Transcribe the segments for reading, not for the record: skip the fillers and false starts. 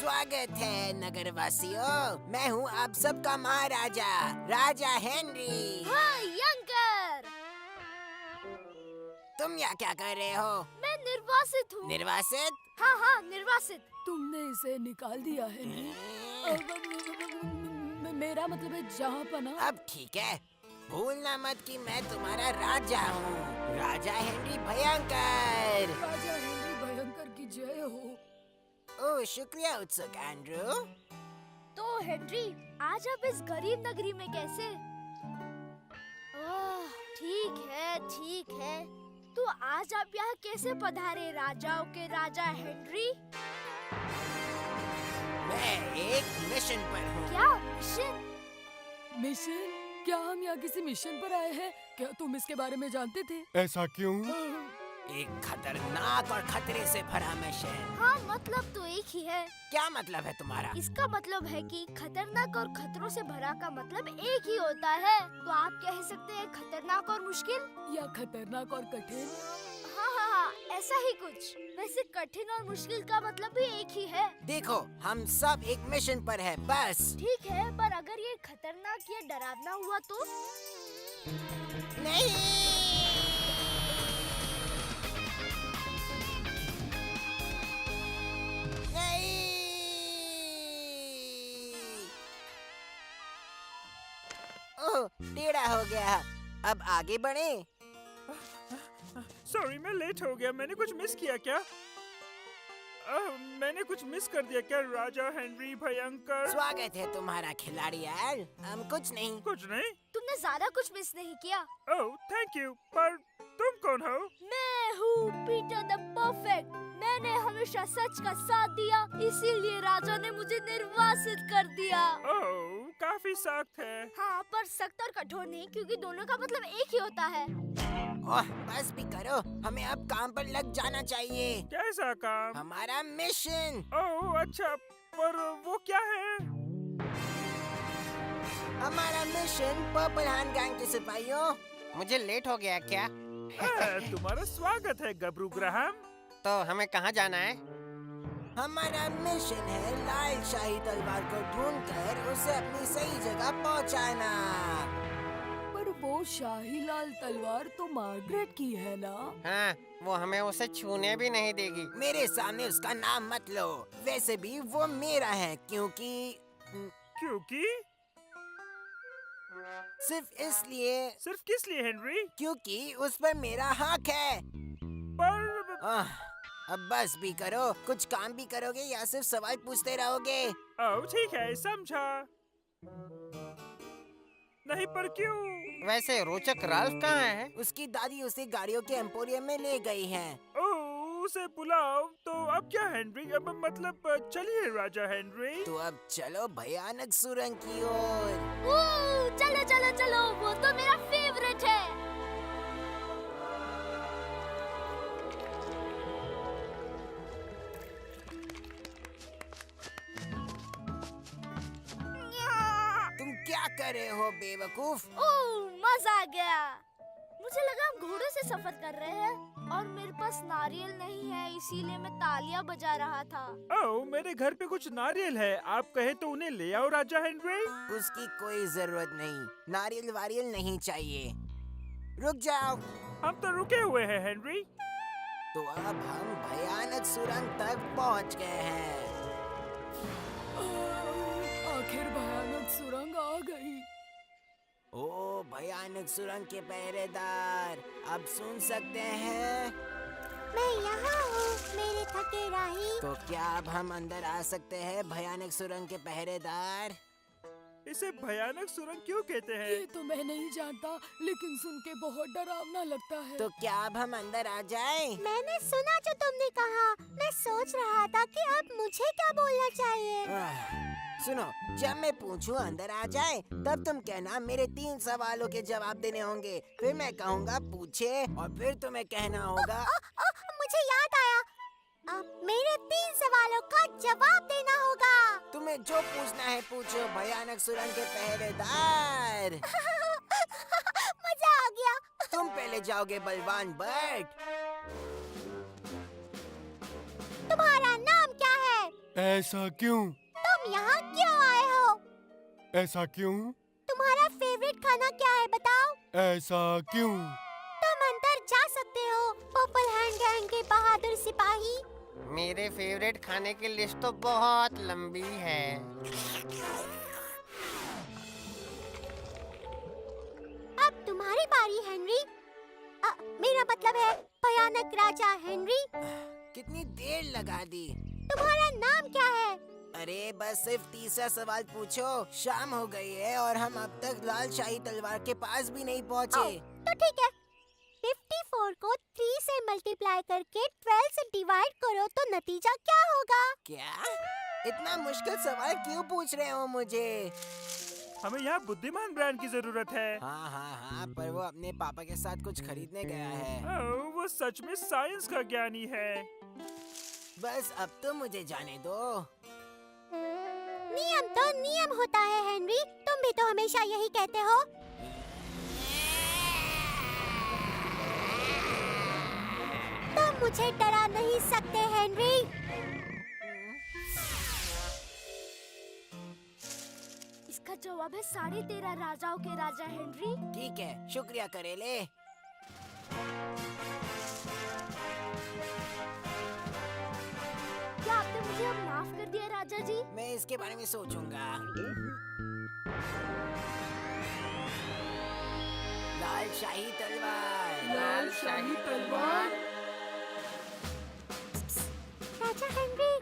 स्वागत है नगरवासियों। मैं हूँ आप सबका महाराजा, राजा हेनरी। हाय यंकर। तुम यहाँ क्या कर रहे हो? मैं निर्वासित हूँ। निर्वासित? हाँ निर्वासित। तुमने इसे निकाल दिया है मेरा मतलब है जहाँ पना। अब ठीक है, भूलना मत कि मैं तुम्हारा राजा हूँ, राजा हेनरी भयंकर। राजा हेनरी भयंकर की जय हो। ओह शुक्रिया उत्सुक एंड्रू। तो हेनरी, आज आप इस गरीब नगरी में कैसे? ओह, ठीक है। तो आज आप यहाँ कैसे पधारे, राजाओं के राजा हेनरी? मैं एक मिशन पर हूँ। क्या मिशन? मिशन? क्या हम यहाँ किसी मिशन पर आए हैं? क्या तुम इसके बारे में जानते थे? ऐसा क्यों? एक खतरनाक और खतरे से भरा मिशन। हाँ, मतलब तो एक ही है। क्या मतलब है तुम्हारा? इसका मतलब है कि खतरनाक और खतरों से भरा का मतलब एक ही होता है। तो आप कह सकते हैं खतरनाक और मुश्किल, या खतरनाक और कठिन? हाँ, ऐसा ही कुछ। वैसे कठिन और मुश्किल का मतलब भी एक ही है। देखो, हम सब एक मिशन पर है, बस। ठीक है, पर अगर ये खतरनाक या डरावना हुआ तो? नहीं। ओह, टेढ़ा हो गया। अब आगे बढ़े। सॉरी, मैं लेट हो गया। मैंने कुछ मिस किया क्या? मैंने कुछ मिस कर दिया क्या, राजा हेनरी भयंकर? स्वागत है तुम्हारा खिलाड़ी यार। हम कुछ नहीं। कुछ नहीं। तुमने ज्यादा कुछ मिस नहीं किया। ओह, थैंक यू। पर तुम कौन हो? मैं हूँ पीटर द परफेक्ट। मैंने हमेशा सच का साथ दिया, इसीलिए राजा ने मुझे निर्वासित कर दिया। ओह, काफी सख्त है। हाँ, पर सख्त और कठोर नहीं, क्योंकि दोनों का मतलब एक ही होता है। ओह, बस भी करो। हमें अब काम पर लग जाना चाहिए। कैसा काम? हमारा मिशन। ओह अच्छा, पर वो क्या है? हमारा मिशन पर्पल हैंड गैंग के सिपाहियों। मुझे लेट हो गया क्या? तुम्हारा स्वागत है गबरू ग्राहम। तो हमें कहाँ जाना है? हमारा मिशन है लाल शाही तलवार को ढूंढकर उसे अपनी सही जगह पहुंचाना। पर वो शाही लाल तलवार तो मार्गरेट की है ना? हाँ, वो हमें उसे छूने भी नहीं देगी। मेरे सामने उसका नाम मत लो। वैसे भी वो मेरा है, क्योंकि सिर्फ इसलिए। सिर्फ किस लिए हेनरी? क्योंकि उस पर मेरा हक है। पर अब बस भी करो। कुछ काम भी करोगे या सिर्फ सवाल पूछते रहोगे? ओह ठीक है, समझा। नहीं, पर क्यों? वैसे रोचक राल्फ कहाँ है? उसकी दादी उसे गाड़ियों के एम्पोरियम में ले गई हैं। ओह, उसे बुलाओ। तो अब क्या हेनरी? अब मतलब चलिए राजा हेनरी। तो अब चलो भयानक सुरंग की ओर। चलो, वो तो मेरा फेवरेट है। तुम क्या कर रहे हो बेवकूफ? ओह, मजा आ गया। मुझे लगा हम घोड़े से सफर कर रहे हैं और मेरे पास नारियल नहीं है, इसीलिए मैं तालियां बजा रहा था। ओह, मेरे घर पे कुछ नारियल है। आप कहे तो उन्हें ले आओ राजा हेनरी। उसकी कोई जरूरत नहीं। नारियल वारियल नहीं चाहिए। रुक जाओ। हम तो रुके हुए हैं हेनरी। तो अब हम भयानक सुरंग तक पहुंच गए हैं। आखिर भयानक सुरंग आ गई। ओ भयानक सुरंग के पहरेदार, अब सुन सकते हैं? मैं यहाँ हूँ, मेरे थके राही। तो क्या अब हम अंदर आ सकते हैं भयानक सुरंग के पहरेदार? इसे भयानक सुरंग क्यों कहते हैं? ये तो मैं नहीं जानता, लेकिन सुन के बहुत डरावना लगता है। तो क्या अब हम अंदर आ जाएं? मैंने सुना जो तुमने कहा। मैं सोच रहा था कि अब मुझे क्या बोलना चाहिए। सुनो, जब मैं पूछूं अंदर आ जाए, तब तुम कहना मेरे 3 सवालों के जवाब देने होंगे। फिर मैं कहूँगा पूछे, और फिर तुम्हें कहना होगा। मुझे याद आया, मेरे 3 सवालों का जवाब देना होगा। तुम्हें जो पूछना है पूछो भयानक सुरंग के पहरेदार। मजा आ गया। तुम पहले जाओगे बलवान बर्ड। तुम्हारा नाम क्या है? ऐसा क्यों? तुम यहाँ क्यों आए हो? ऐसा क्यों? तुम्हारा फेवरेट खाना क्या है बताओ? ऐसा क्यों? तुम अंदर जा सकते हो पर्पल हैंड गैंग के बहादुर सिपाही। मेरे फेवरेट खाने की लिस्ट तो बहुत लंबी है। अब तुम्हारी बारी हेनरी। मेरा मतलब है भयानक राजा हेनरी। कितनी देर लगा दी। तुम्हारा नाम क्या है? अरे बस सिर्फ तीसरा सवाल पूछो। शाम हो गई है और हम अब तक लाल शाही तलवार के पास भी नहीं पहुँचे। तो ठीक है, 54 को 3 से मल्टीप्लाई करके 12 से डिवाइड करो तो नतीजा क्या होगा? क्या? इतना मुश्किल सवाल क्यों पूछ रहे हो मुझे? हमें यहाँ बुद्धिमान ब्रांड की जरूरत है। हाँ, पर वो अपने पापा के साथ कुछ खरीदने गया है। ओह, वो सच में साइंस का ज्ञानी है। बस अब तो मुझे जाने दो। नियम तो नियम होता है हेनरी, तुम भी तो हमेशा यही कहते हो। तुम मुझे डरा नहीं सकते हेनरी। इसका जवाब है 13.5 राजाओं के राजा हेनरी। ठीक है, शुक्रिया करेले। क्या आपने मुझे अब माफ कर दिया राजा जी? मैं इसके बारे में सोचूंगा। लाल शाही तलवार। लाल शाही तलवार। राजा हेनरी,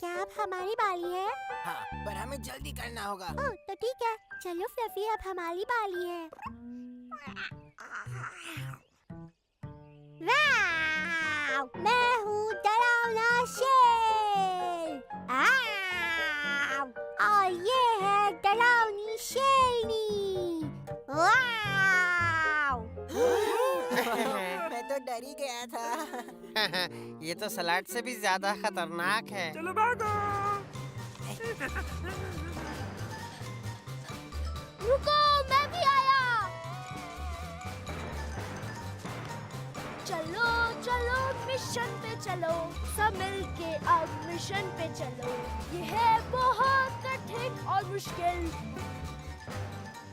क्या अब हमारी बारी है? हाँ, पर हमें जल्दी करना होगा। ओह, तो ठीक है, चलो फ्लफी अब हमारी बारी है। वाव! मैं हूँ डरावना शेर। आव! और ये है डरावनी शेरनी। वाव! मैं तो डर ही गया था। ये तो सलाड से भी ज्यादा खतरनाक है। चलो भागो। रुको, मैं भी आया। चलो चलो मिशन पे चलो, सब मिलके अब मिशन पे चलो। ये है बहुत कठिन और मुश्किल,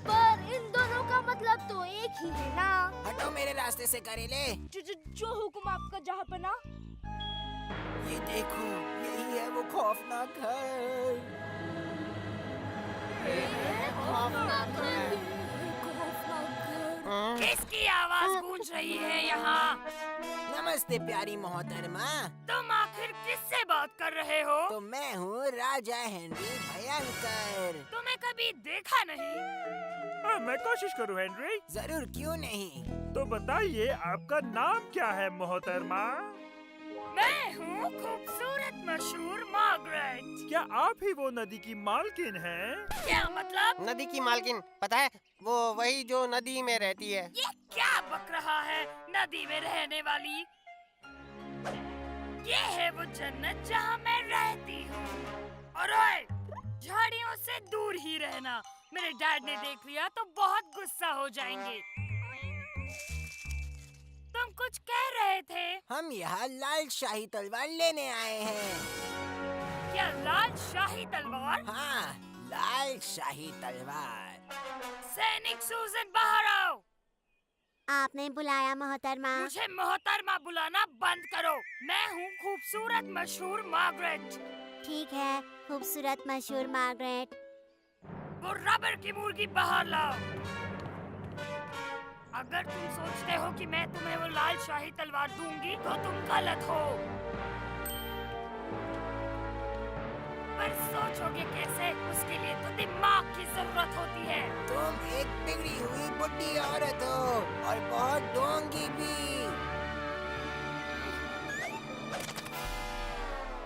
पर इन दोनों का मतलब तो एक ही है ना। हटो मेरे रास्ते से करेले। जो हुक्म आपका जहाँ पना। ये देखो, यही है वो खौफनाक घर। खौफनाक घर। किसकी आवाज गूंज रही है यहाँ? नमस्ते प्यारी मोहतरमा। तुम आखिर किससे बात कर रहे हो? तो मैं हूँ राजा हेनरी भयंकर। तुम्हें कभी देखा नहीं। हाँ, मैं कोशिश करूँ हेनरी। जरूर, क्यों नहीं। तो बताइए आपका नाम क्या है मोहतरमा? मैं हूँ खूबसूरत मशहूर मार्गरेट। क्या आप ही वो नदी की मालकिन हैं? क्या मतलब? नदी की मालकिन, पता है वो वही जो नदी में रहती है। ये क्या बक रहा है नदी में रहने वाली? ये है वो जन्नत जहाँ मैं रहती हूँ। और ओए, झाड़ियों से दूर ही रहना। मेरे डैड ने देख लिया तो बहुत गुस्सा हो जाएंगे। तुम कुछ कह रहे थे? हम यहाँ लाल शाही तलवार लेने आए हैं। क्या लाल शाही तलवार? हाँ, लाल शाही तलवार। सैनिक सूजन, बाहर आओ। आपने बुलाया मोहतरमा? मुझे मोहतरमा बुलाना बंद करो। मैं हूँ खूबसूरत मशहूर मार्गरेट। ठीक है, खूबसूरत मशहूर मार्गरेट। वो रबर की मुर्गी बाहर लाओ। अगर तुम सोचते हो कि मैं तुम्हें वो लाल शाही तलवार दूंगी तो तुम गलत हो। पर सोचोगे कैसे? उसके लिए तो दिमाग की जरूरत होती है। तुम एक बिगड़ी हुई बुढ़ी औरत हो और बहुत डोंगी भी।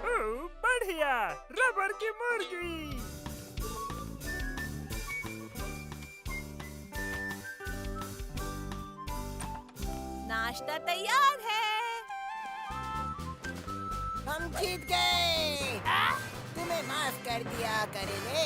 ओह, बढ़िया, रबर की मुर्गी। नाश्ता तैयार है। हम जीत गए। तुम्हें माफ कर दिया करेले।